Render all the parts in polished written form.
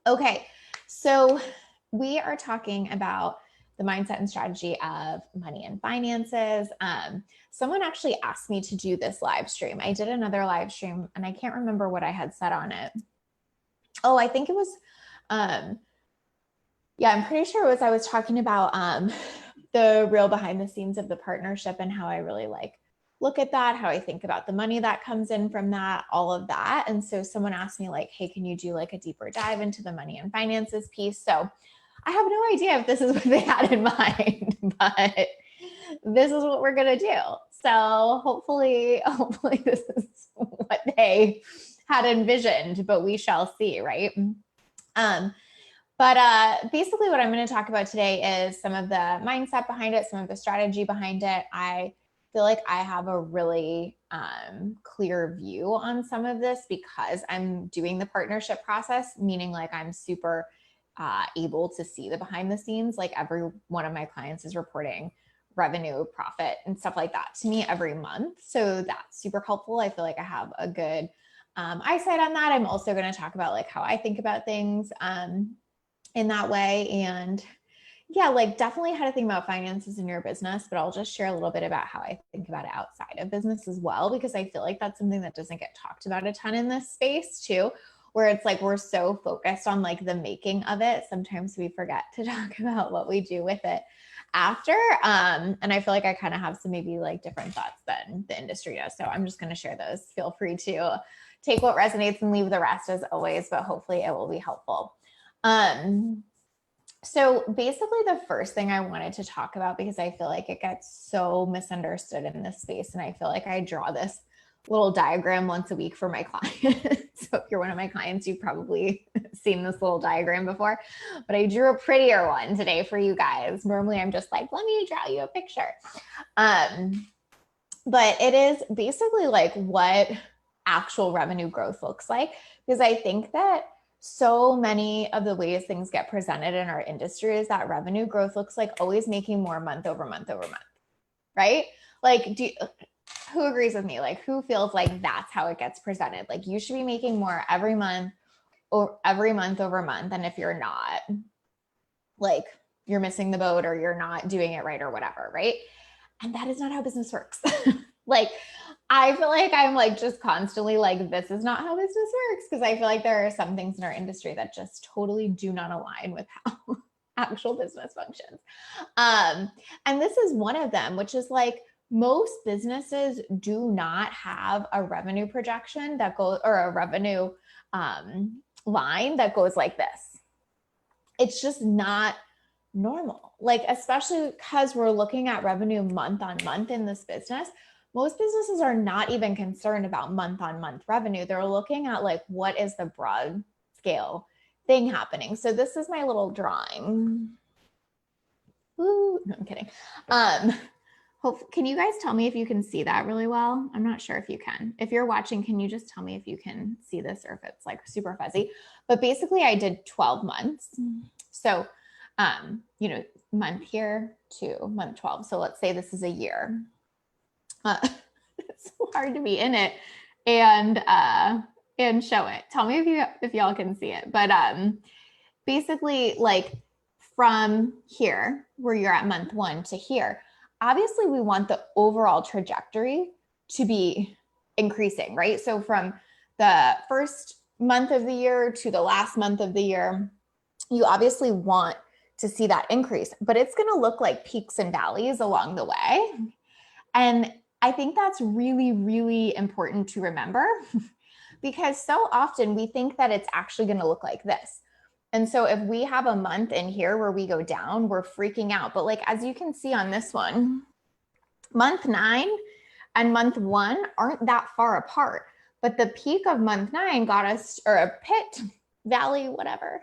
Okay, so we are talking about the mindset and strategy of money and finances. Someone actually asked me to do this live stream. I did another live stream and I can't remember what I had said on it. Oh, I think it was, yeah, I'm pretty sure it was, I was talking about the real behind the scenes of the partnership and how I really look at that, how I think about the money that comes in from that, all of that. And so someone asked me like, hey, can you do like a deeper dive into the money and finances piece? So I have no idea if this is what they had in mind, but this is what we're going to do. So hopefully this is what they had envisioned, but we shall see, right? But basically what I'm going to talk about today is some of the mindset behind it, some of the strategy behind it. I feel like I have a really clear view on some of this because I'm doing the partnership process, meaning like I'm super able to see the behind the scenes. Like every one of my clients is reporting revenue, profit, and stuff like that to me every month. So that's super helpful. I feel like I have a good eyesight on that. I'm also going to talk about like how I think about things in that way. And yeah, like definitely how to think about finances in your business, but I'll just share a little bit about how I think about it outside of business as well, because I feel like that's something that doesn't get talked about a ton in this space too, where it's like we're so focused on like the making of it. Sometimes we forget to talk about what we do with it after. And I feel like I kind of have some maybe like different thoughts than the industry does. So I'm just going to share those. Feel free to take what resonates and leave the rest as always, but hopefully it will be helpful. So basically the first thing I wanted to talk about, because I feel like it gets so misunderstood in this space, and I feel like I draw this little diagram once a week for my clients. So if you're one of my clients, you've probably seen this little diagram before, but I drew a prettier one today for you guys. Normally I'm just like, let me draw you a picture. But it is basically like what actual revenue growth looks like, because I think that so many of the ways things get presented in our industry is that revenue growth looks like always making more month over month over month, right? Like, who agrees with me? Like, who feels like that's how it gets presented? Like, you should be making more every month or every month over month. And if you're not, like, you're missing the boat or you're not doing it right or whatever, right? And that is not how business works. Like, I feel like I'm like just constantly like, this is not how business works, because I feel like there are some things in our industry that just totally do not align with how actual business functions. And this is one of them, which is like most businesses do not have a revenue projection that goes, or a revenue line that goes like this. It's just not normal. Like, especially because we're looking at revenue month on month in this business. Most businesses are not even concerned about month on month revenue. They're looking at like, what is the broad scale thing happening? So this is my little drawing. Ooh, no, I'm kidding. Can you guys tell me if you can see that really well? I'm not sure if you can. If you're watching, can you just tell me if you can see this or if it's like super fuzzy? But basically I did 12 months. So, month here to month 12. So let's say this is a year. It's so hard to be in it and show it. Tell me if y'all can see it. But basically, like from here, where you're at month 1 to here, obviously we want the overall trajectory to be increasing, right? So from the first month of the year to the last month of the year, you obviously want to see that increase, but it's going to look like peaks and valleys along the way. And I think that's really, really important to remember because so often we think that it's actually going to look like this. And so if we have a month in here where we go down, we're freaking out. But like, as you can see on this one, month 9 and month 1 aren't that far apart. But the peak of month 9 got us, or a pit, valley, whatever,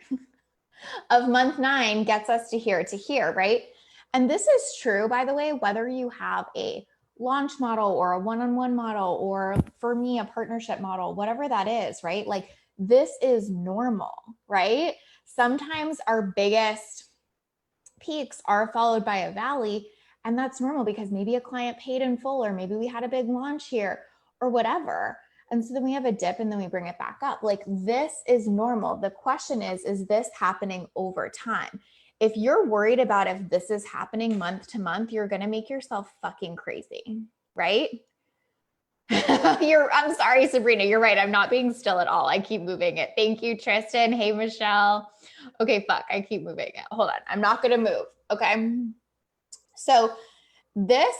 of month 9 gets us to here, right? And this is true, by the way, whether you have a launch model or a one-on-one model, or for me, a partnership model, whatever that is, right? Like, this is normal, right? Sometimes our biggest peaks are followed by a valley, and that's normal because maybe a client paid in full, or maybe we had a big launch here or whatever. And so then we have a dip and then we bring it back up. Like this is normal. The question is this happening over time? If you're worried about if this is happening month to month, you're going to make yourself fucking crazy, right? I'm sorry, Sabrina, you're right. I'm not being still at all. I keep moving it. Thank you, Tristan. Hey, Michelle. Okay, fuck, I keep moving it. Hold on. I'm not going to move. Okay. So this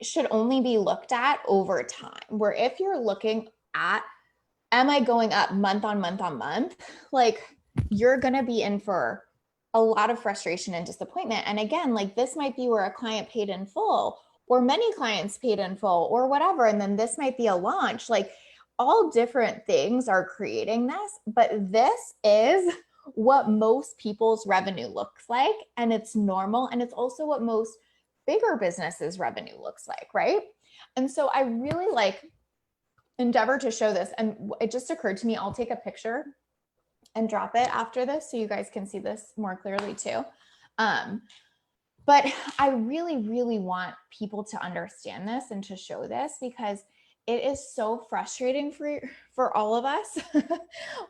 should only be looked at over time, where if you're looking at, am I going up month on month on month? Like you're going to be in for a lot of frustration and disappointment. And again, like this might be where a client paid in full or many clients paid in full or whatever. And then this might be a launch. Like all different things are creating this, but this is what most people's revenue looks like. And it's normal. And it's also what most bigger businesses revenue looks like, right? And so I really like endeavor to show this. And it just occurred to me, I'll take a picture and drop it after this so you guys can see this more clearly too. But I really, really want people to understand this and to show this because it is so frustrating for all of us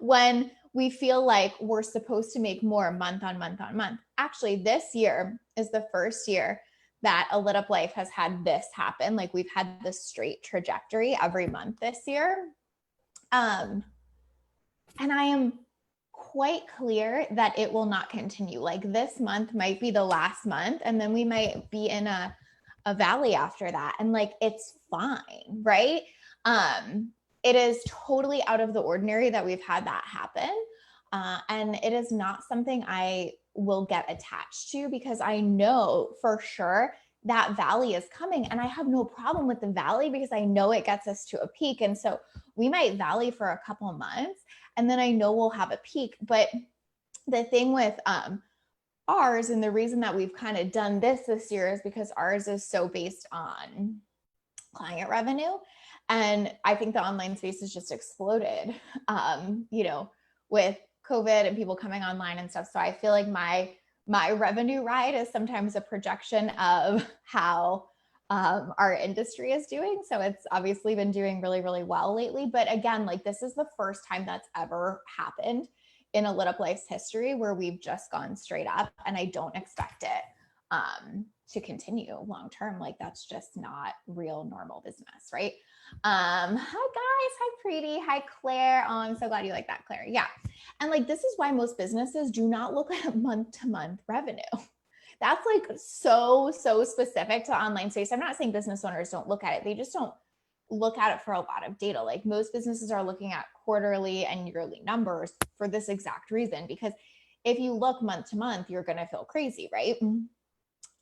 when we feel like we're supposed to make more month on month on month. Actually, this year is the first year that A Lit Up Life has had this happen. Like we've had this straight trajectory every month this year. And I am quite clear that it will not continue. Like this month might be the last month, and then we might be in a valley after that. And like, it's fine, right? It is totally out of the ordinary that we've had that happen. And it is not something I will get attached to because I know for sure that valley is coming, and I have no problem with the valley because I know it gets us to a peak. And so we might valley for a couple of months and then I know we'll have a peak. But the thing with ours, and the reason that we've kind of done this year is because ours is so based on client revenue. And I think the online space has just exploded, with COVID and people coming online and stuff. So I feel like my revenue ride is sometimes a projection of how our industry is doing. So it's obviously been doing really, really well lately. But again, like this is the first time that's ever happened in A Lit Up Life's history where we've just gone straight up, and I don't expect it to continue long term. Like that's just not real normal business, right? Hi guys, hi Preeti, hi Claire. Oh, I'm so glad you like that, Claire. Yeah. And like this is why most businesses do not look at month-to-month revenue. That's like so specific to online space. I'm not saying business owners don't look at it. They just don't look at it for a lot of data. Like most businesses are looking at quarterly and yearly numbers for this exact reason, because if you look month to month, you're going to feel crazy, right?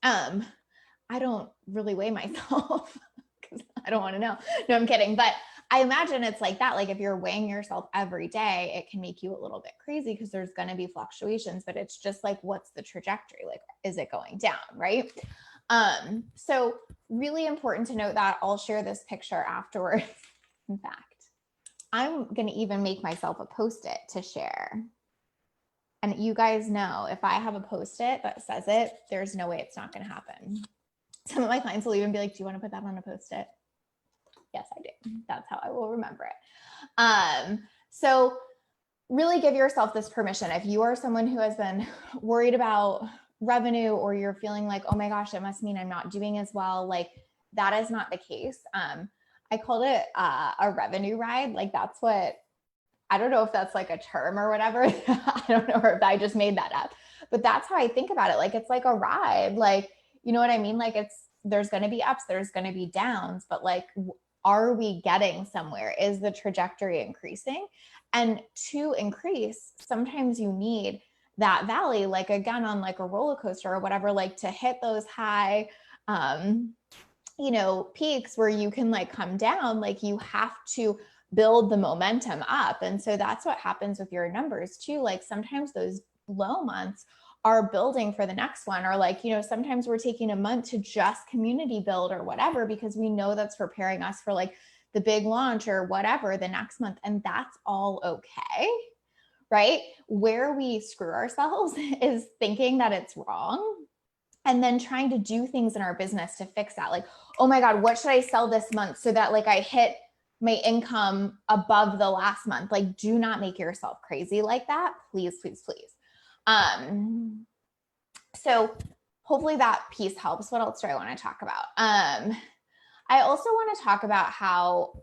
I don't really weigh myself because I don't want to know. No, I'm kidding. But I imagine it's like that. Like if you're weighing yourself every day, it can make you a little bit crazy because there's going to be fluctuations, but it's just like, what's the trajectory? Like, is it going down? Right. So really important to note that. I'll share this picture afterwards. In fact, I'm going to even make myself a Post-it to share. And you guys know if I have a Post-it that says it, there's no way it's not going to happen. Some of my clients will even be like, do you want to put that on a Post-it? Yes, I do. That's how I will remember it. So really give yourself this permission. If you are someone who has been worried about revenue, or you're feeling like, oh my gosh, it must mean I'm not doing as well, like that is not the case. I called it a revenue ride. Like that's what, I don't know if that's like a term or whatever. I don't know if I just made that up, but that's how I think about it. Like it's like a ride. Like, you know what I mean? Like there's going to be ups, there's going to be downs, but like, are we getting somewhere? Is the trajectory increasing? And to increase, sometimes you need that valley, like again, on like a roller coaster or whatever, like to hit those high, peaks where you can like come down, like you have to build the momentum up. And so that's what happens with your numbers too. Like sometimes those low months are building for the next one, or like, sometimes we're taking a month to just community build or whatever, because we know that's preparing us for like the big launch or whatever the next month. And that's all okay, right? Where we screw ourselves is thinking that it's wrong and then trying to do things in our business to fix that. Like, oh my God, what should I sell this month so that like I hit my income above the last month. Like, do not make yourself crazy like that. Please, please, please. So hopefully that piece helps. What else do I want to talk about? I also want to talk about how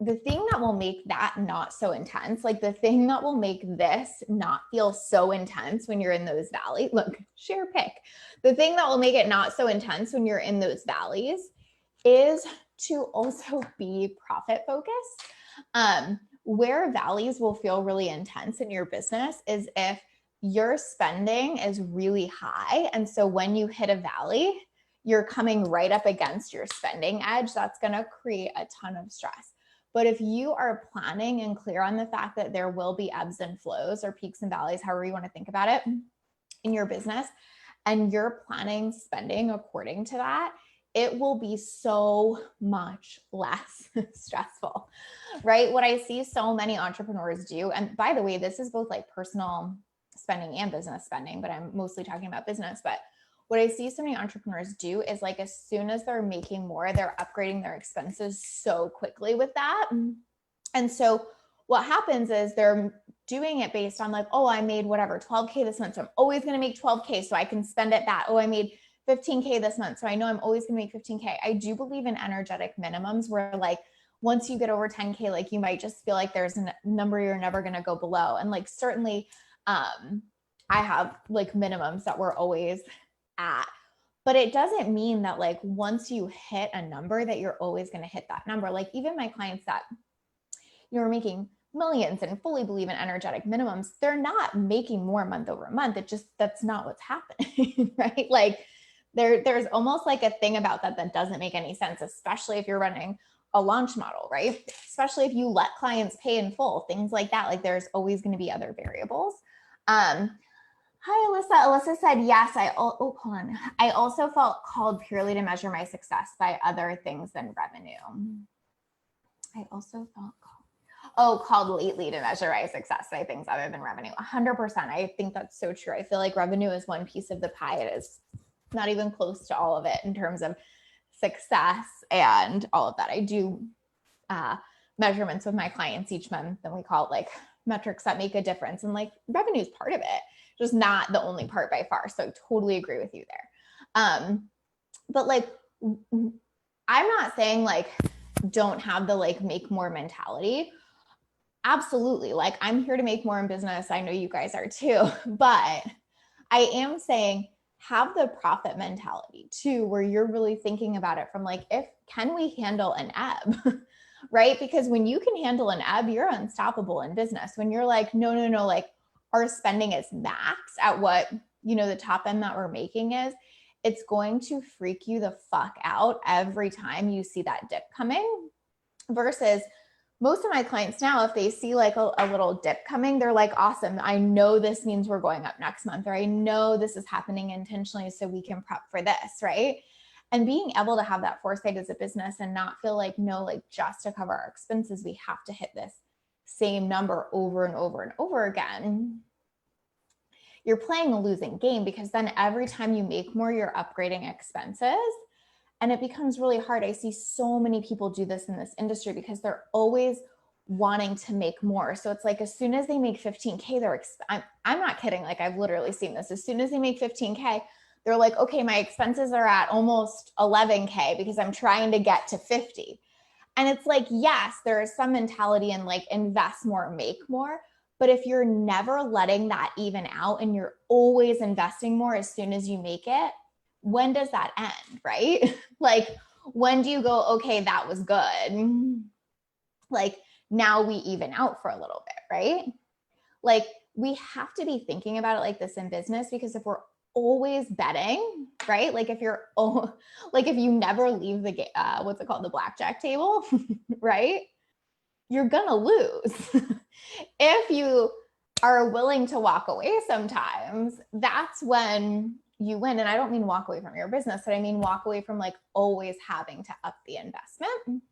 the thing that will make that not so intense, like the thing that will make this not feel so intense when you're in those valleys, look, share pick. The thing that will make it not so intense when you're in those valleys is to also be profit focused. Where valleys will feel really intense in your business is if your spending is really high. And so when you hit a valley, you're coming right up against your spending edge. That's going to create a ton of stress. But if you are planning and clear on the fact that there will be ebbs and flows or peaks and valleys, however you want to think about it in your business, and you're planning spending according to that, it will be so much less stressful, right? What I see so many entrepreneurs do, and by the way, this is both like personal spending and business spending, but I'm mostly talking about business. But what I see so many entrepreneurs do is like, as soon as they're making more, they're upgrading their expenses so quickly with that. And so what happens is they're doing it based on like, oh, I made whatever, 12K this month, so I'm always going to make 12K so I can spend it that. Oh, I made 15K this month, so I know I'm always going to make 15K. I do believe in energetic minimums where like, once you get over 10K, like you might just feel like there's a number you're never going to go below. And like, certainly I have like minimums that we're always at, but it doesn't mean that like once you hit a number that you're always going to hit that number. Like even my clients that you're making millions and fully believe in energetic minimums, they're not making more month over month. It just, that's not what's happening, right? Like there's almost like a thing about that doesn't make any sense, especially if you're running a launch model, right? Especially if you let clients pay in full, things like that. Like there's always going to be other variables. Hi, Alyssa. Alyssa said, yes, hold on. I also felt called purely to measure my success by other things than revenue. I also felt called lately to measure my success by things other than revenue. 100%. I think that's so true. I feel like revenue is one piece of the pie. It is not even close to all of it in terms of success and all of that. I do measurements with my clients each month, and we call it like metrics that make a difference. And like revenue is part of it, just not the only part by far. So I totally agree with you there. But like, I'm not saying like, don't have the like make more mentality. Absolutely. Like I'm here to make more in business. I know you guys are too, but I am saying have the profit mentality too, where you're really thinking about it from like, can we handle an ebb? Right? Because when you can handle an ebb, you're unstoppable in business. When you're like, no, like our spending is max at what, the top end that we're making is, it's going to freak you the fuck out every time you see that dip coming. Versus most of my clients now, if they see like a little dip coming, they're like, awesome. I know this means we're going up next month, or I know this is happening intentionally so we can prep for this, right? And being able to have that foresight as a business and not feel like, no, like just to cover our expenses, we have to hit this same number over and over and over again. You're playing a losing game, because then every time you make more, you're upgrading expenses. And it becomes really hard. I see so many people do this in this industry because they're always wanting to make more. So it's like, as soon as they make 15K, I'm not kidding. Like I've literally seen this. As soon as they make 15K, they're like, okay, my expenses are at almost 11K because I'm trying to get to 50. And it's like, yes, there is some mentality in like invest more, make more. But if you're never letting that even out and you're always investing more as soon as you make it, when does that end, right? Like, when do you go, okay, that was good. Like now we even out for a little bit, right? Like we have to be thinking about it like this in business, because if we're always betting, right? Like if you never leave the what's it called? The blackjack table, right? You're gonna lose. If you are willing to walk away sometimes, that's when you win. And I don't mean walk away from your business, but I mean walk away from like always having to up the investment,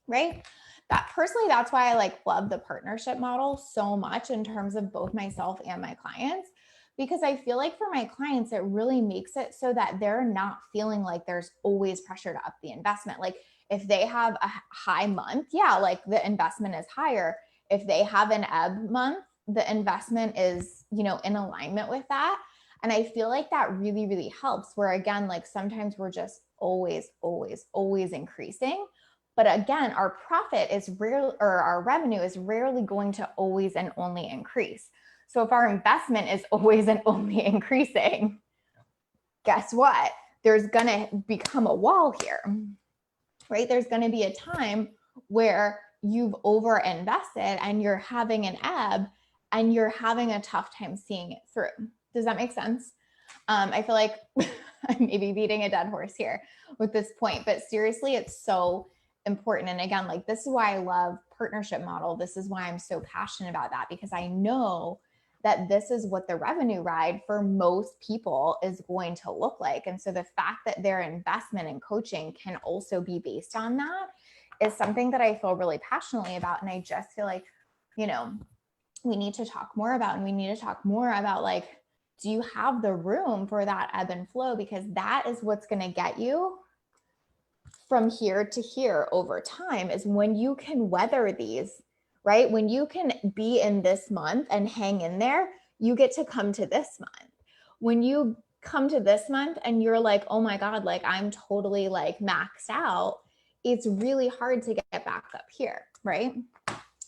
right? That personally, that's why I like love the partnership model so much in terms of both myself and my clients, because I feel like for my clients, it really makes it so that they're not feeling like there's always pressure to up the investment. Like If they have a high month, yeah, like the investment is higher. If they have an ebb month, the investment is, you know, in alignment with that. And I feel like that really, really helps, where again, like sometimes we're just always increasing. But again, our profit is rare, or our revenue is rarely going to always and only increase. So if our investment is always and only increasing, guess what? There's going to become a wall here, right? There's going to be a time where you've over invested and you're having an ebb and you're having a tough time seeing it through. Does that make sense? I feel like I may be beating a dead horse here with this point, but seriously, it's so important. And again, like this is why I love partnership model. This is why I'm so passionate about that, because I know that this is what the revenue ride for most people is going to look like. And so the fact that their investment in coaching can also be based on that is something that I feel really passionately about. And I just feel like, you know, we need to talk more about, and we need to talk more about like, do you have the room for that ebb and flow? Because that is what's going to get you from here to here over time, is when you can weather these, right? When you can be in this month and hang in there, you get to come to this month. When you come to this month and you're like, oh my God, like I'm totally like maxed out, it's really hard to get back up here, right?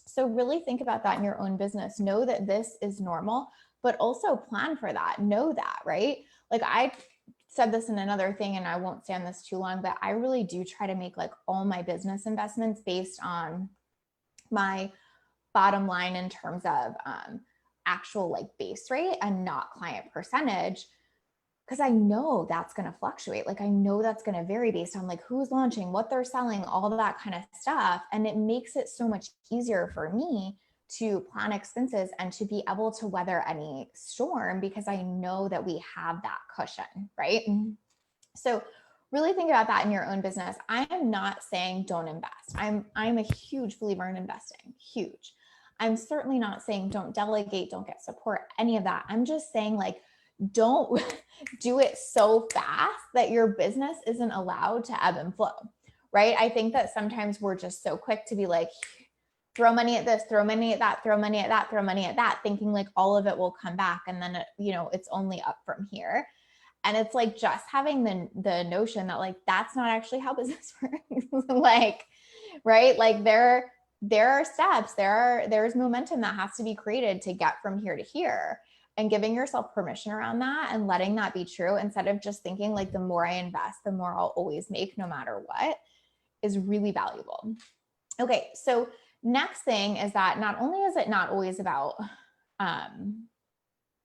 So really think about that in your own business. Know that this is normal, but also plan for that. Know that, right? Like I said this in another thing, and I won't stay on this too long, but I really do try to make like all my business investments based on my bottom line in terms of actual like base rate and not client percentage, because I know that's going to fluctuate. Like I know that's going to vary based on like who's launching, what they're selling, all that kind of stuff. And it makes it so much easier for me to plan expenses and to be able to weather any storm, because I know that we have that cushion, right? So really think about that in your own business. I am not saying don't invest. I'm a huge believer in investing, huge. I'm certainly not saying don't delegate, don't get support, any of that. I'm just saying like, don't do it so fast that your business isn't allowed to ebb and flow, right? I think that sometimes we're just so quick to be like, throw money at this, throw money at that, throw money at that, throw money at that, thinking like all of it will come back. And then, you know, it's only up from here. And it's like just having the notion that like, that's not actually how business works. Like, right? Like there are steps, there's momentum that has to be created to get from here to here, and giving yourself permission around that and letting that be true, instead of just thinking like the more I invest, the more I'll always make no matter what, is really valuable. Okay. So next thing is that not only is it not always about,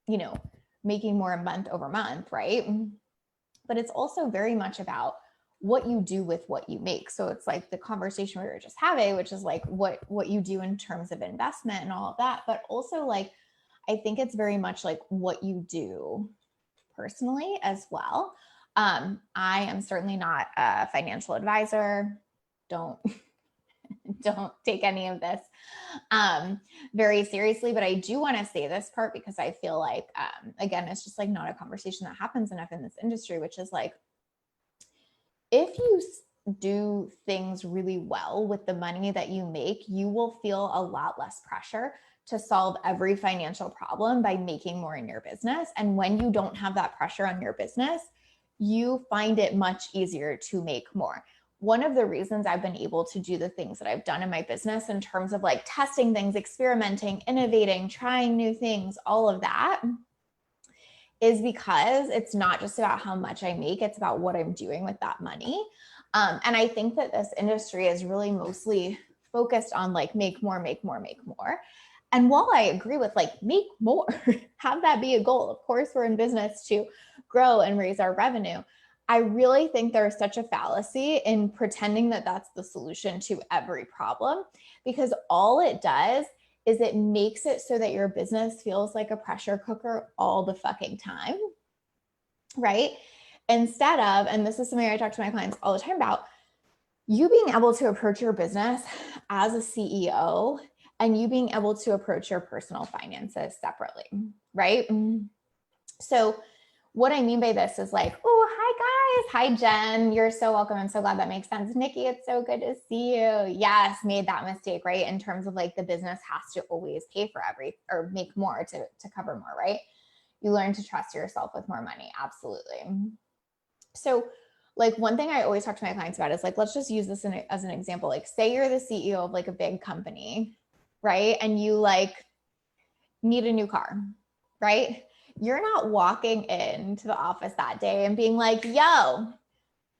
you know, making more month over month, right? But it's also very much about what you do with what you make. So it's like the conversation we were just having, which is like what you do in terms of investment and all of that, but also like, I think it's very much like what you do personally as well. I am certainly not a financial advisor. Don't take any of this very seriously, but I do want to say this part because I feel like, again, it's just like not a conversation that happens enough in this industry, which is like, if you do things really well with the money that you make, you will feel a lot less pressure to solve every financial problem by making more in your business. And when you don't have that pressure on your business, you find it much easier to make more. One of the reasons I've been able to do the things that I've done in my business in terms of like testing things, experimenting, innovating, trying new things, all of that, is because it's not just about how much I make, it's about what I'm doing with that money. And I think that this industry is really mostly focused on like make more, make more, make more. And while I agree with like make more, have that be a goal. Of course, we're in business to grow and raise our revenue. I really think there's such a fallacy in pretending that that's the solution to every problem, because all it does is it makes it so that your business feels like a pressure cooker all the fucking time, right? Instead of, and this is something I talk to my clients all the time about, you being able to approach your business as a CEO and you being able to approach your personal finances separately, right? So what I mean by this is like, oh, hi guys. Hi, Jen. You're so welcome. I'm so glad that makes sense. Nikki, it's so good to see you. Yes, made that mistake, right? In terms of like the business has to always pay for or make more to cover more, right? You learn to trust yourself with more money. Absolutely. So like one thing I always talk to my clients about is like, let's just use this as an example. Like say you're the CEO of like a big company, right? And you like need a new car, right? You're not walking into the office that day and being like, yo,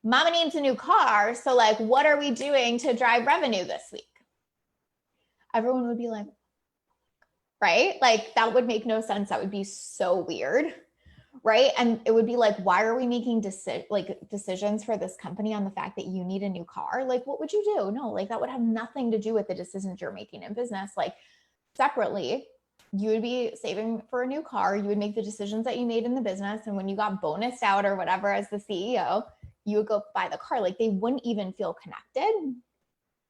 mama needs a new car. So like, what are we doing to drive revenue this week? Everyone would be like, right? Like that would make no sense. That would be so weird. Right. And it would be like, why are we making decisions for this company on the fact that you need a new car? Like, what would you do? No, like that would have nothing to do with the decisions you're making in business. Like separately, you would be saving for a new car. You would make the decisions that you made in the business. And when you got bonused out or whatever as the CEO, you would go buy the car. Like they wouldn't even feel connected.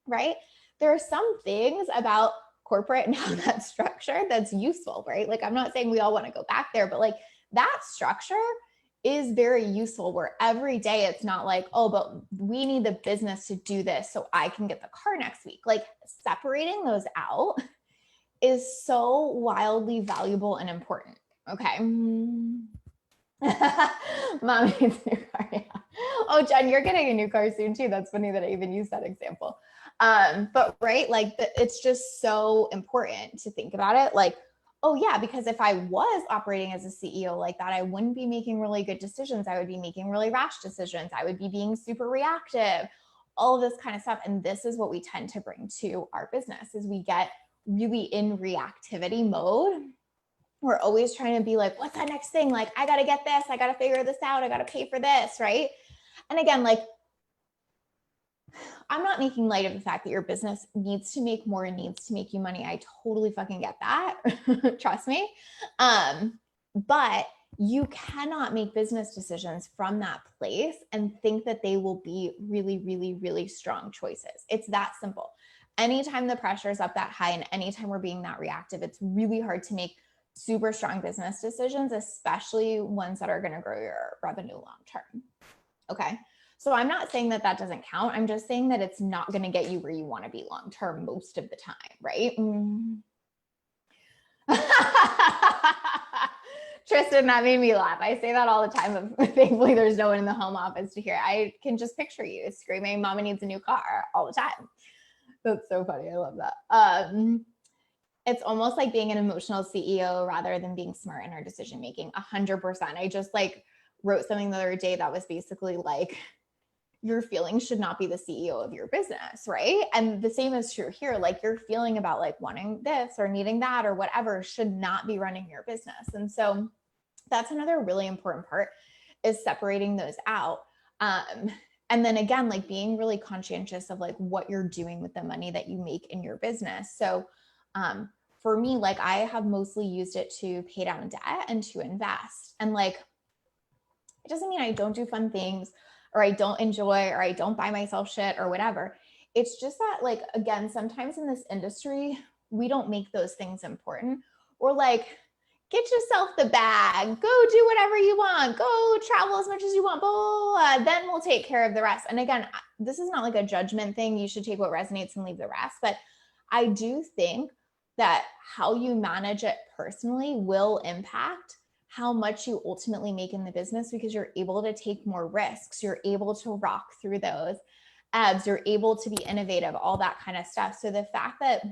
Right. There are some things about corporate and how that's structured that's useful, right? Like I'm not saying we all want to go back there, but like that structure is very useful where every day it's not like, oh, but we need the business to do this so I can get the car next week. Like separating those out is so wildly valuable and important. Okay. Mom needs a new car. Yeah. Oh, Jen, you're getting a new car soon too. That's funny that I even used that example. But right, like it's just so important to think about it. Like, oh yeah, because if I was operating as a CEO like that, I wouldn't be making really good decisions. I would be making really rash decisions. I would be being super reactive, all of this kind of stuff. And this is what we tend to bring to our business is we get really in reactivity mode. We're always trying to be like, what's that next thing? Like, I got to get this. I got to figure this out. I got to pay for this. Right. And again, like, I'm not making light of the fact that your business needs to make more and needs to make you money. I totally fucking get that. Trust me. But you cannot make business decisions from that place and think that they will be really, really, really strong choices. It's that simple. Anytime the pressure is up that high and anytime we're being that reactive, it's really hard to make super strong business decisions, especially ones that are going to grow your revenue long term. Okay. So I'm not saying that that doesn't count. I'm just saying that it's not going to get you where you want to be long term most of the time, right? Tristan, that made me laugh. I say that all the time. Thankfully, there's no one in the home office to hear. I can just picture you screaming, "Mama needs a new car" all the time. That's so funny. I love that. It's almost like being an emotional CEO rather than being smart in our decision making. 100%. I just like wrote something the other day that was basically like, your feelings should not be the CEO of your business, right? And the same is true here. Like your feeling about like wanting this or needing that or whatever should not be running your business. And so that's another really important part is separating those out. And then again, like being really conscientious of like what you're doing with the money that you make in your business. So for me, like I have mostly used it to pay down debt and to invest. And like, it doesn't mean I don't do fun things or I don't enjoy or I don't buy myself shit or whatever. It's just that like, again, sometimes in this industry, we don't make those things important. Or like, get yourself the bag, go do whatever you want, go travel as much as you want, blah, then we'll take care of the rest. And again, this is not like a judgment thing. You should take what resonates and leave the rest. But I do think that how you manage it personally will impact how much you ultimately make in the business because you're able to take more risks. You're able to rock through those ebbs. You're able to be innovative, all that kind of stuff. So the fact that,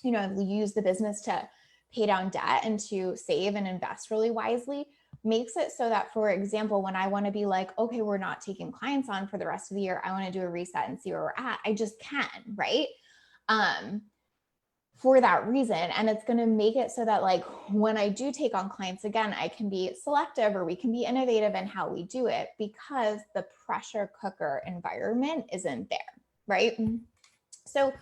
you know, you use the business to pay down debt and to save and invest really wisely makes it so that, for example, when I want to be like, okay, we're not taking clients on for the rest of the year, I want to do a reset and see where we're at. I just can, right? For that reason. And it's going to make it so that like when I do take on clients again, I can be selective or we can be innovative in how we do it because the pressure cooker environment isn't there, right? So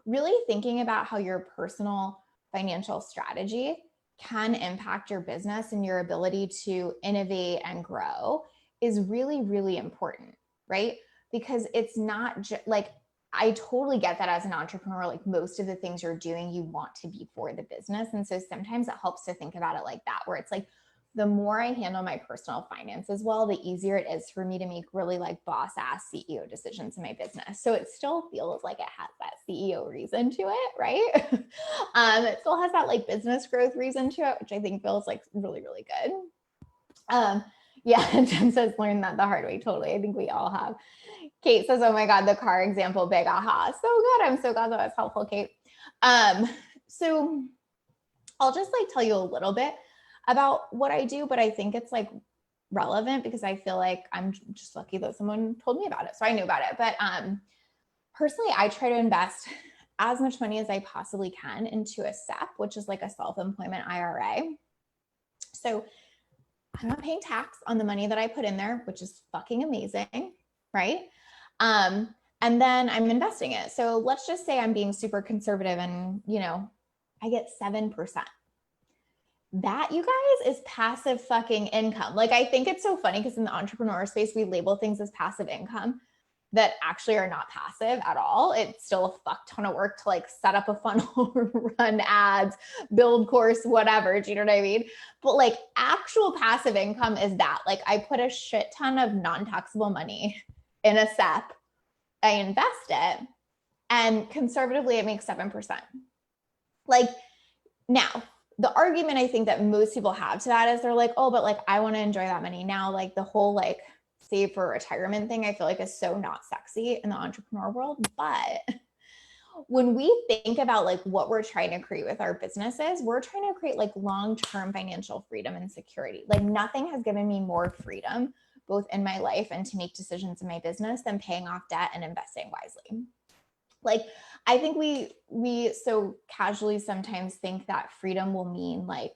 really thinking about how your personal financial strategy can impact your business and your ability to innovate and grow is really, really important, right? Because it's not just like, I totally get that as an entrepreneur, like most of the things you're doing, you want to be for the business. And so sometimes it helps to think about it like that, where it's like, the more I handle my personal finances well, the easier it is for me to make really like boss ass CEO decisions in my business. So it still feels like it has that CEO reason to it, right? It still has that like business growth reason to it, which I think feels like really, really good. Yeah, Jen says learn that the hard way. Totally. I think we all have. Kate says, oh my God, the car example, big aha. So good. I'm so glad that was helpful, Kate. So I'll just like tell you a little bit about what I do, but I think it's like relevant because I feel like I'm just lucky that someone told me about it. So I knew about it. But personally, I try to invest as much money as I possibly can into a SEP, which is like a self-employment IRA. So I'm not paying tax on the money that I put in there, which is fucking amazing, right? And then I'm investing it. So let's just say I'm being super conservative and, you know, I get 7%. That, you guys, is passive fucking income. Like, I think it's so funny because in the entrepreneur space, we label things as passive income that actually are not passive at all. It's still a fuck ton of work to like set up a funnel, run ads, build course, whatever. Do you know what I mean? But like actual passive income is that, like, I put a shit ton of non-taxable money in a SEP, I invest it, and conservatively it makes 7%. Like, now, the argument I think that most people have to that is they're like, oh, but like, I want to enjoy that money now. Like the whole like save for retirement thing, I feel like is so not sexy in the entrepreneur world. But when we think about like what we're trying to create with our businesses, we're trying to create like long-term financial freedom and security. Like nothing has given me more freedom, both in my life and to make decisions in my business, than paying off debt and investing wisely. Like, I think we so casually sometimes think that freedom will mean like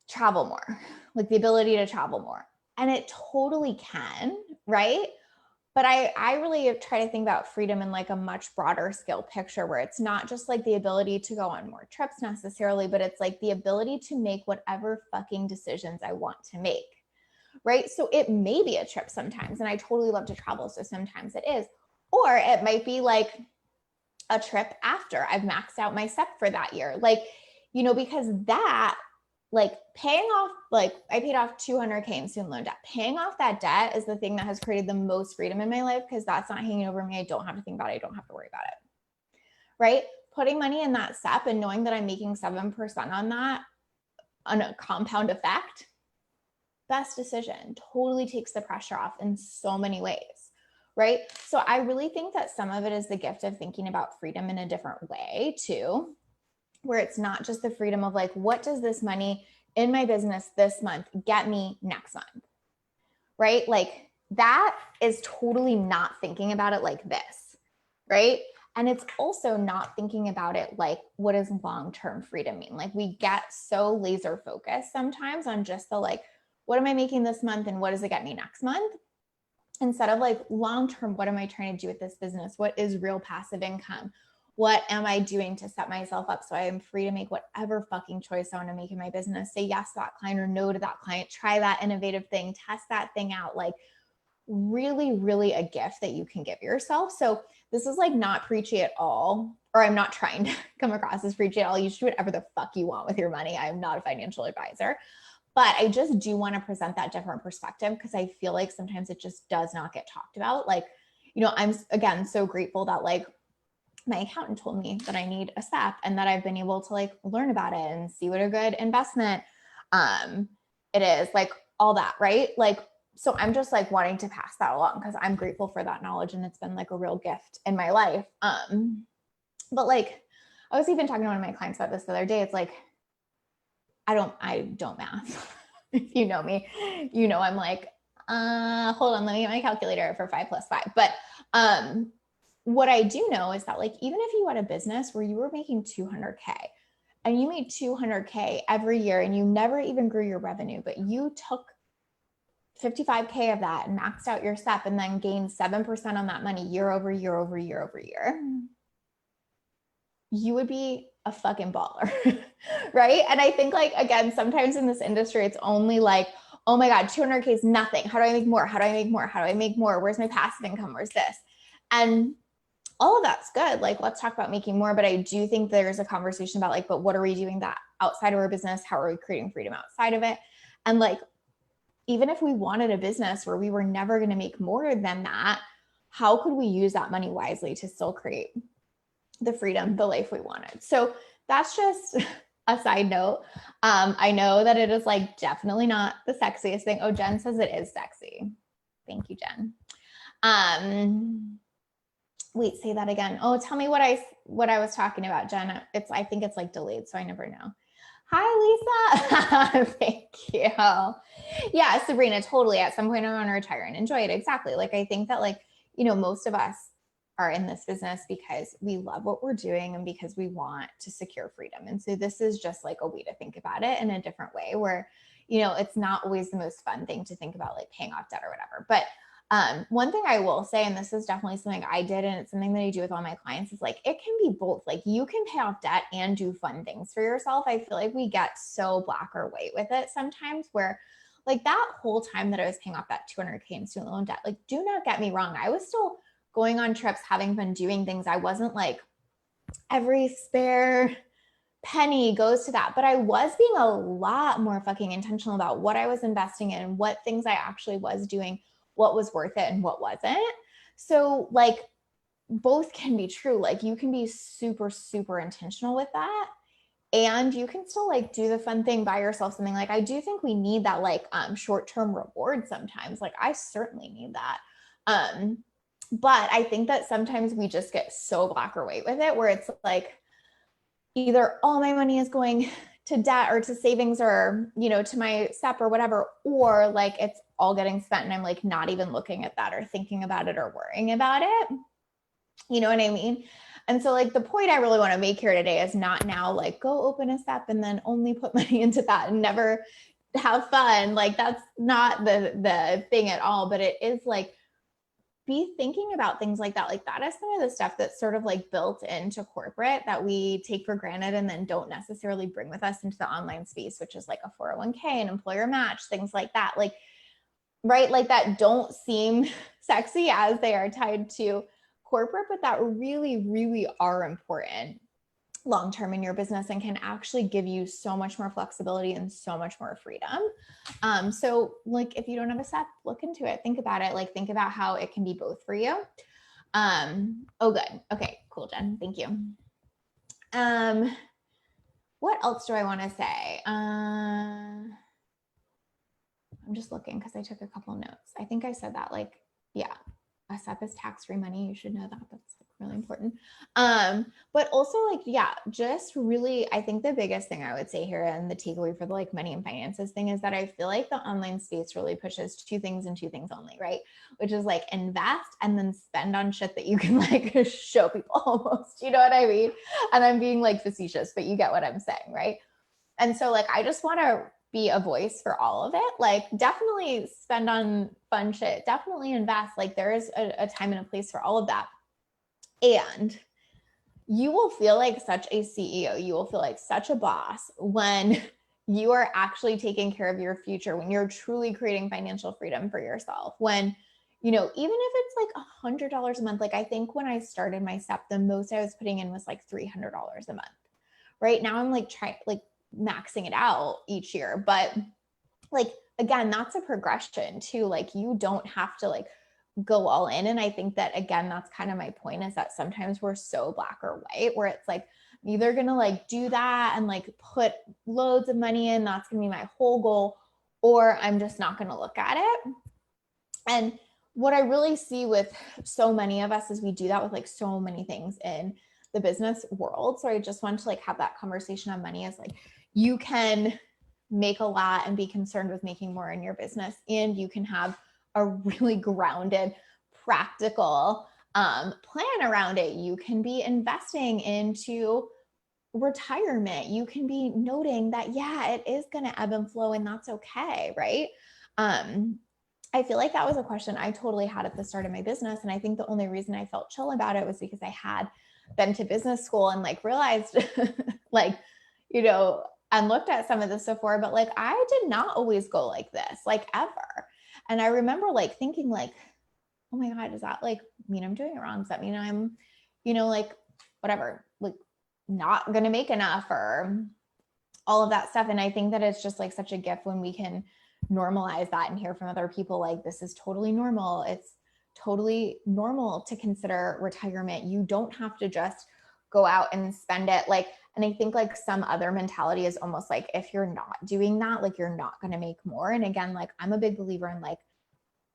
travel more, like the ability to travel more. And it totally can, right? But I really try to think about freedom in like a much broader scale picture where it's not just like the ability to go on more trips necessarily, but it's like the ability to make whatever fucking decisions I want to make, right? So it may be a trip sometimes, and I totally love to travel, so sometimes it is. Or it might be like a trip after I've maxed out my SEP for that year. Like, you know, because that, like paying off, like I paid off 200K in student loan debt. Paying off that debt is the thing that has created the most freedom in my life because that's not hanging over me. I don't have to think about it. I don't have to worry about it, right? Putting money in that SEP and knowing that I'm making 7% on that, on a compound effect, best decision. Totally takes the pressure off in so many ways. Right? So I really think that some of it is the gift of thinking about freedom in a different way too, where it's not just the freedom of like, what does this money in my business this month get me next month? Right? Like that is totally not thinking about it like this, right? And it's also not thinking about it like, what does long-term freedom mean? Like we get so laser focused sometimes on just the like, what am I making this month and what does it get me next month? Instead of like long-term, what am I trying to do with this business? What is real passive income? What am I doing to set myself up so I am free to make whatever fucking choice I want to make in my business? Say yes to that client or no to that client. Try that innovative thing. Test that thing out. Like really, really a gift that you can give yourself. So this is like not preachy at all, or I'm not trying to come across as preachy at all. You should do whatever the fuck you want with your money. I'm not a financial advisor. But I just do want to present that different perspective because I feel like sometimes it just does not get talked about. Like, you know, I'm again so grateful that like my accountant told me that I need a SEP and that I've been able to like learn about it and see what a good investment it is, like all that, right? Like, so I'm just like wanting to pass that along because I'm grateful for that knowledge and it's been like a real gift in my life. But like I was even talking to one of my clients about this the other day. It's like, I don't math. If you know me, you know, I'm like, hold on, let me get my calculator for 5 + 5. But what I do know is that like, even if you had a business where you were making 200K and you made 200K every year and you never even grew your revenue, but you took 55K of that and maxed out your SEP and then gained 7% on that money year over year over year over year, you would be a fucking baller, right? And I think like, again, sometimes in this industry, it's only like, oh my God, 200K is nothing. How do I make more? How do I make more? How do I make more? Where's my passive income? Where's this? And all of that's good. Like, let's talk about making more. But I do think there's a conversation about like, but what are we doing that outside of our business? How are we creating freedom outside of it? And like, even if we wanted a business where we were never going to make more than that, how could we use that money wisely to still create the freedom, the life we wanted? So that's just a side note. I know that it is like definitely not the sexiest thing. Oh, Jen says it is sexy. Thank you, Jen. Wait, say that again. Oh, tell me what I was talking about, Jen. I think it's like delayed, so I never know. Hi, Lisa. Thank you. Yeah, Sabrina, totally. At some point I want to retire and enjoy it. Exactly. Like, I think that like, most of us are in this business because we love what we're doing and because we want to secure freedom. And so this is just like a way to think about it in a different way where, it's not always the most fun thing to think about, like paying off debt or whatever. But one thing I will say, and this is definitely something I did, and it's something that I do with all my clients, is like, it can be both. Like, you can pay off debt and do fun things for yourself. I feel like we get so black or white with it sometimes, where like that whole time that I was paying off that $200K in student loan debt, like, do not get me wrong, I was still going on trips, having fun, doing things. I wasn't like every spare penny goes to that, but I was being a lot more fucking intentional about what I was investing in, what things I actually was doing, what was worth it and what wasn't. So like, both can be true. Like, you can be super, super intentional with that, and you can still like do the fun thing, buy yourself something. Like, I do think we need that like short-term reward sometimes. Like, I certainly need that. But I think that sometimes we just get so black or white with it, where it's like, either all my money is going to debt or to savings or, to my SEP or whatever, or like it's all getting spent and I'm like not even looking at that or thinking about it or worrying about it. You know what I mean? And so like, the point I really want to make here today is not now like go open a SEP and then only put money into that and never have fun. Like, that's not the thing at all, but it is like, be thinking about things like that. Like, that is some of the stuff that's sort of like built into corporate that we take for granted and then don't necessarily bring with us into the online space, which is like a 401k, an employer match, things like that. Like, right, like that don't seem sexy as they are tied to corporate, but that really, really are important long-term in your business and can actually give you so much more flexibility and so much more freedom. So like, if you don't have a SEP, look into it, think about it, like think about how it can be both for you. Oh, good. Okay, cool, Jen. Thank you. What else do I want to say? I'm just looking because I took a couple notes. I think I said that, like, yeah, a SEP is tax-free money. You should know that. That's really important. But also like, yeah, just really, I think the biggest thing I would say here and the takeaway for the like money and finances thing is that I feel like the online space really pushes two things and two things only, right? Which is like invest and then spend on shit that you can like show people almost, you know what I mean? And I'm being like facetious, but you get what I'm saying, right? And so like, I just want to be a voice for all of it. Like, definitely spend on fun shit, definitely invest. Like, there is a time and a place for all of that. And you will feel like such a CEO. You will feel like such a boss when you are actually taking care of your future, when you're truly creating financial freedom for yourself, when, even if it's like $100 a month, like I think when I started my SEP, the most I was putting in was like $300 a month. Right now I'm like maxing it out each year. But like, again, that's a progression too. Like, you don't have to like go all in. And I think that, again, that's kind of my point, is that sometimes we're so black or white, where it's like, I'm either going to like do that and like put loads of money in, that's going to be my whole goal, or I'm just not going to look at it. And what I really see with so many of us is we do that with like so many things in the business world. So I just want to like have that conversation on money as like, you can make a lot and be concerned with making more in your business, and you can have a really grounded, practical plan around it. You can be investing into retirement. You can be noting that, yeah, it is going to ebb and flow, and that's okay, right? I feel like that was a question I totally had at the start of my business. And I think the only reason I felt chill about it was because I had been to business school and like realized like, and looked at some of this before, but like, I did not always go like this, like ever. And I remember like thinking like, oh my God, does that like mean I'm doing it wrong? Does that mean I'm, like whatever, like not going to make enough, or all of that stuff. And I think that it's just like such a gift when we can normalize that and hear from other people like, this is totally normal. It's totally normal to consider retirement. You don't have to just go out and spend it. Like, and I think like some other mentality is almost like, if you're not doing that, like you're not going to make more. And again, like I'm a big believer in like,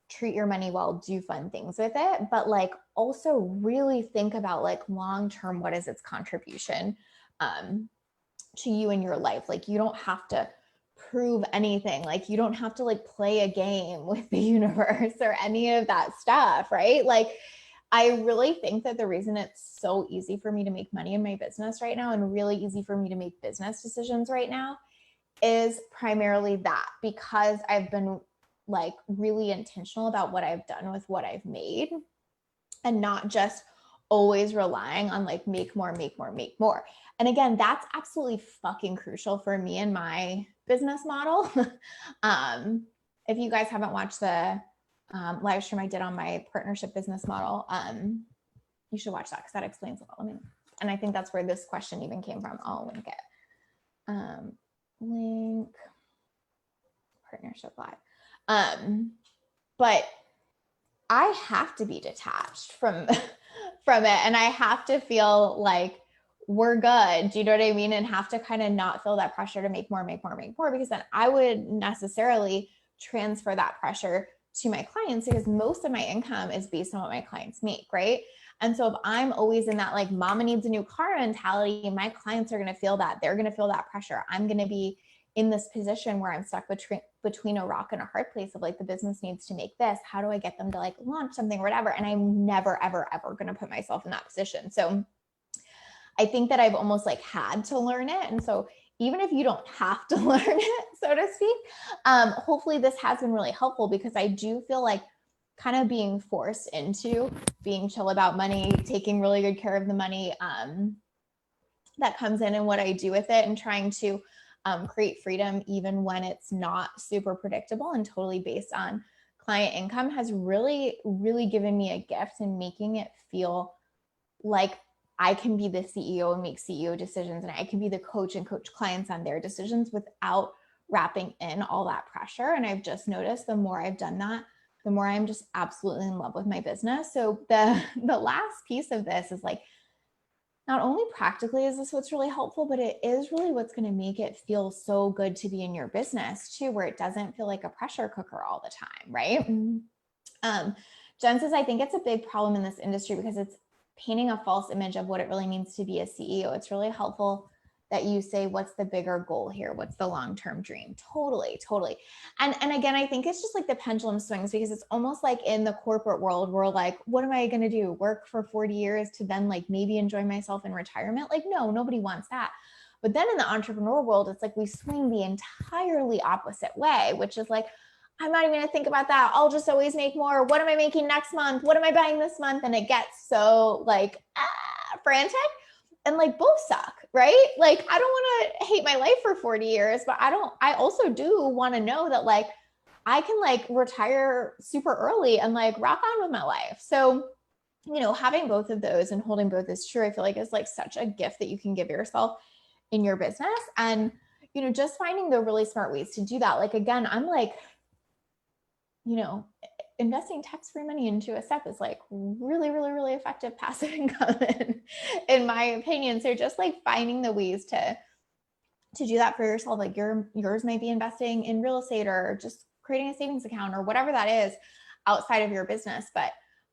treat your money well, do fun things with it, but like also really think about like long-term, what is its contribution to you in your life? Like you don't have to prove anything. Like you don't have to like play a game with the universe or any of that stuff, right? Like I really think that the reason it's so easy for me to make money in my business right now and really easy for me to make business decisions right now is primarily that, because I've been like really intentional about what I've done with what I've made and not just always relying on like make more, make more, make more. And again, that's absolutely fucking crucial for me and my business model. If you guys haven't watched the live stream I did on my partnership business model, you should watch that because that explains a lot. And I think that's where this question even came from. I'll link it. Link partnership live. But I have to be detached from from it, and I have to feel like we're good. Do you know what I mean? And have to kind of not feel that pressure to make more, make more, make more, because then I would necessarily transfer that pressure to my clients, because most of my income is based on what my clients make, right? And so if I'm always in that like mama needs a new car mentality, my clients are going to feel that. They're going to feel that pressure. I'm going to be in this position where I'm stuck between a rock and a hard place of like, the business needs to make this. How do I get them to like launch something or whatever? And I'm never, ever, ever going to put myself in that position. So I think that I've almost like had to learn it. And so even if you don't have to learn it, so to speak, hopefully this has been really helpful, because I do feel like kind of being forced into being chill about money, taking really good care of the money that comes in and what I do with it, and trying to create freedom even when it's not super predictable and totally based on client income, has really, really given me a gift in making it feel like I can be the CEO and make CEO decisions, and I can be the coach and coach clients on their decisions without wrapping in all that pressure. And I've just noticed the more I've done that, the more I'm just absolutely in love with my business. So the last piece of this is like, not only practically is this what's really helpful, but it is really what's going to make it feel so good to be in your business too, where it doesn't feel like a pressure cooker all the time, right? Jen says, I think it's a big problem in this industry because it's painting a false image of what it really means to be a CEO. It's really helpful that you say, what's the bigger goal here? What's the long-term dream? Totally. And again, I think it's just like the pendulum swings, because it's almost like in the corporate world, we're like, what am I going to do? Work for 40 years to then like maybe enjoy myself in retirement? Like, no, nobody wants that. But then in the entrepreneur world, it's like we swing the entirely opposite way, which is like, I'm not even going to think about that. I'll just always make more. What am I making next month? What am I buying this month? And it gets so like frantic. And like both suck, right? Like I don't want to hate my life for 40 years, but I also do want to know that like I can like retire super early and like rock on with my life. So, you know, having both of those and holding both is true, I feel like is like such a gift that you can give yourself in your business. And, you know, just finding the really smart ways to do that. Like, again, I'm like, you know, investing tax-free money into a SEP is like really, really, really effective passive income in my opinion. So just like finding the ways to do that for yourself, like yours might be investing in real estate or just creating a savings account or whatever that is outside of your business. But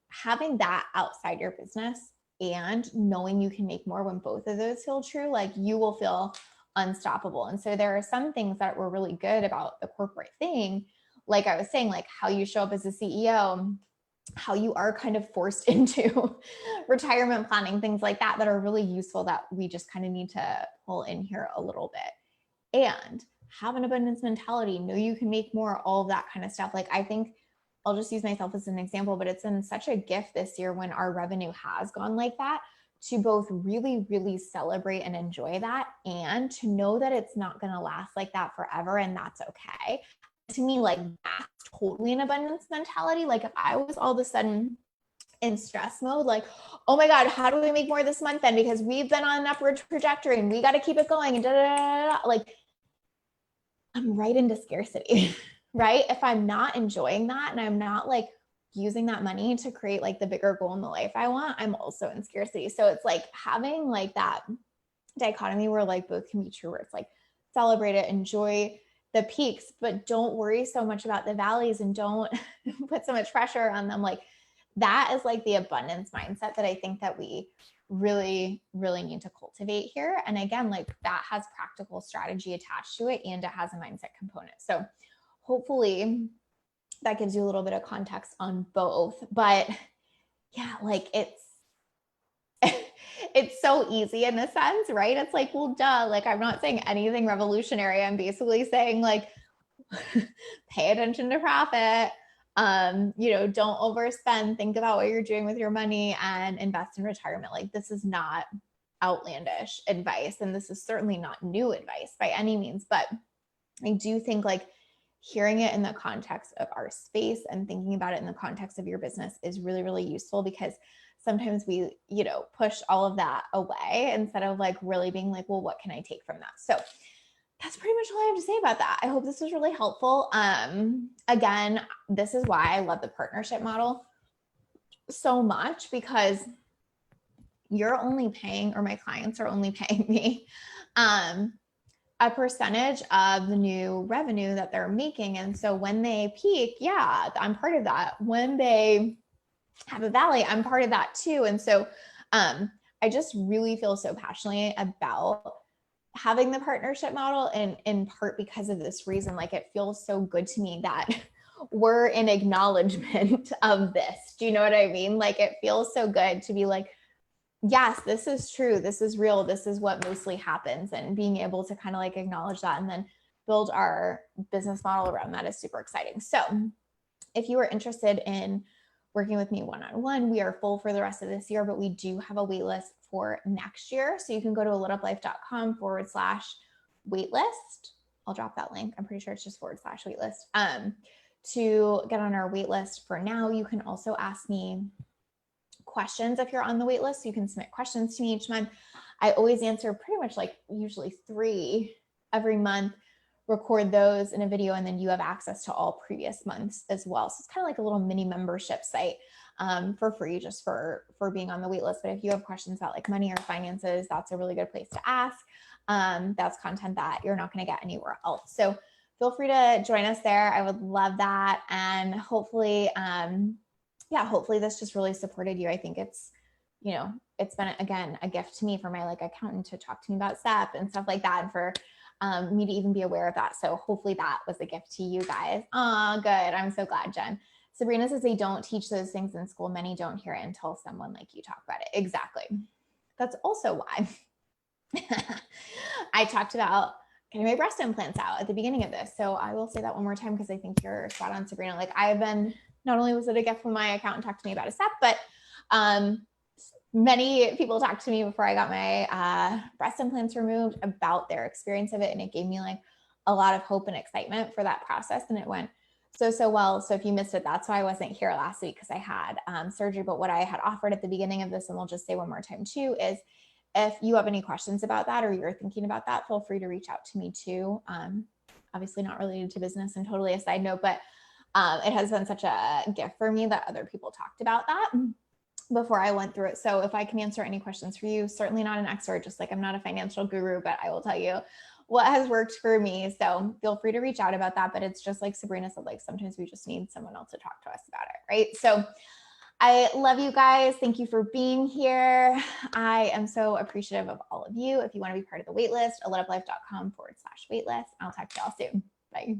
having that outside your business and knowing you can make more when both of those feel true, like you will feel unstoppable. And so there are some things that were really good about the corporate thing, like I was saying, like how you show up as a CEO, how you are kind of forced into retirement planning, things like that, that are really useful that we just kind of need to pull in here a little bit. And have an abundance mentality, know you can make more, all of that kind of stuff. Like I think I'll just use myself as an example, but it's been such a gift this year when our revenue has gone like that, to both really, really celebrate and enjoy that, and to know that it's not going to last like that forever, and that's okay. To me, like that's totally an abundance mentality. Like if I was all of a sudden in stress mode, like, oh my God, how do we make more this month then? Because we've been on an upward trajectory and we got to keep it going and da, da, da, da, da. Like I'm right into scarcity, right? If I'm not enjoying that and I'm not like using that money to create like the bigger goal in the life I want, I'm also in scarcity. So it's like having like that dichotomy where like both can be true, where it's like celebrate it, enjoy the peaks, but don't worry so much about the valleys and don't put so much pressure on them. Like that is like the abundance mindset that I think that we really, really need to cultivate here. And again, like that has practical strategy attached to it and it has a mindset component. So hopefully that gives you a little bit of context on both. But yeah, like it's so easy in a sense, right? It's like, well, duh, like I'm not saying anything revolutionary. I'm basically saying like, pay attention to profit. Don't overspend, think about what you're doing with your money and invest in retirement. Like this is not outlandish advice. And this is certainly not new advice by any means, but I do think like hearing it in the context of our space and thinking about it in the context of your business is really, really useful, because sometimes we, push all of that away instead of like really being like, well, what can I take from that? So that's pretty much all I have to say about that. I hope this was really helpful. Again, this is why I love the partnership model so much, because you're only paying, or my clients are only paying me, a percentage of the new revenue that they're making. And so when they peak, yeah, I'm part of that. When they have a valley, I'm part of that too. And so I just really feel so passionately about having the partnership model, and in part because of this reason. Like it feels so good to me that we're in acknowledgement of this. Do you know what I mean? Like it feels so good to be like, yes, this is true. This is real. This is what mostly happens. And being able to kind of like acknowledge that and then build our business model around that is super exciting. So if you are interested in working with me one-on-one, we are full for the rest of this year, but we do have a wait list for next year. So you can go to alituplife.com/waitlist. I'll drop that link. I'm pretty sure it's just /waitlist. To get on our wait list for now. You can also ask me questions if you're on the wait list. So you can submit questions to me each month. I always answer pretty much like usually 3 every month, record those in a video, and then you have access to all previous months as well. So it's kind of like a little mini membership site for free, just for being on the wait list. But if you have questions about like money or finances, that's a really good place to ask. That's content that you're not going to get anywhere else. So feel free to join us there. I would love that. And hopefully, hopefully this just really supported you. I think it's been, again, a gift to me for my like accountant to talk to me about SEP and stuff like that, and for me to even be aware of that. So hopefully that was a gift to you guys. Oh, good. I'm so glad, Jen. Sabrina says they don't teach those things in school. Many don't hear it until someone like you talk about it. Exactly. That's also why I talked about getting my breast implants out at the beginning of this. So I will say that one more time, because I think you're spot on, Sabrina. Like I've been, not only was it a gift when my accountant talked to me about a SEP, but many people talked to me before I got my breast implants removed about their experience of it. And it gave me like a lot of hope and excitement for that process. And it went so well. So if you missed it, that's why I wasn't here last week, because I had surgery. But what I had offered at the beginning of this, and we'll just say one more time too, is if you have any questions about that, or you're thinking about that, feel free to reach out to me too. Obviously not related to business and totally a side note, but it has been such a gift for me that other people talked about that before I went through it. So if I can answer any questions for you, certainly not an expert, just like I'm not a financial guru, but I will tell you what has worked for me. So feel free to reach out about that. But it's just like Sabrina said, like sometimes we just need someone else to talk to us about it, right? So I love you guys. Thank you for being here. I am so appreciative of all of you. If you want to be part of the waitlist, alituplife.com/waitlist. I'll talk to y'all soon. Bye.